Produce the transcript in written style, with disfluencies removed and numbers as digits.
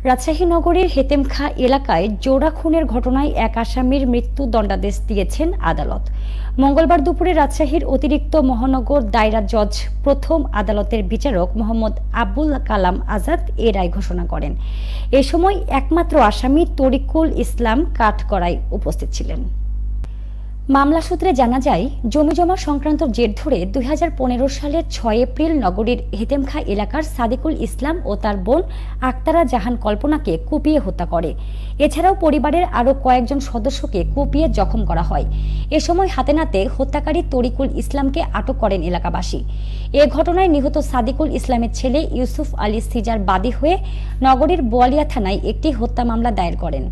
রাজশাহী নগরীর হেতেমখা এলাকায় জোড়া খুনের ঘটনায় এক আসামির মৃত্যু দণ্ডাদেশ দিয়েছেন আদালত। মঙ্গলবার দুপুরে রাজশাহীর অতিরিক্ত মহানগর দায়রা জজ প্রথম আদালতের বিচারক মোহাম্মদ আবুল কালাম আজাদ এ রায় ঘোষণা করেন। এ সময় একমাত্র আসামি তরিকুল ইসলাম কাঠগড়ায় উপস্থিত ছিলেন। মামলা সূত্রে জানা যায়, জমিজমা সংক্রান্ত জের ধরে 2015 সালের 6 এপ্রিল নগরীর হেতেমখা এলাকার সাদিকুল ইসলাম ও তার বোন আক্তারা জাহান কল্পনাকে কুপিয়ে হত্যা করে। এছাড়াও পরিবারের আরও কয়েকজন সদস্যকে কুপিয়ে জখম করা হয়। এ সময় হাতে নাতে হত্যাকারী তরিকুল ইসলামকে আটক করেন এলাকাবাসী। এ ঘটনায় নিহত সাদিকুল ইসলামের ছেলে ইউসুফ আলী সিজার বাদী হয়ে নগরীর বোয়ালিয়া থানায় একটি হত্যা মামলা দায়ের করেন।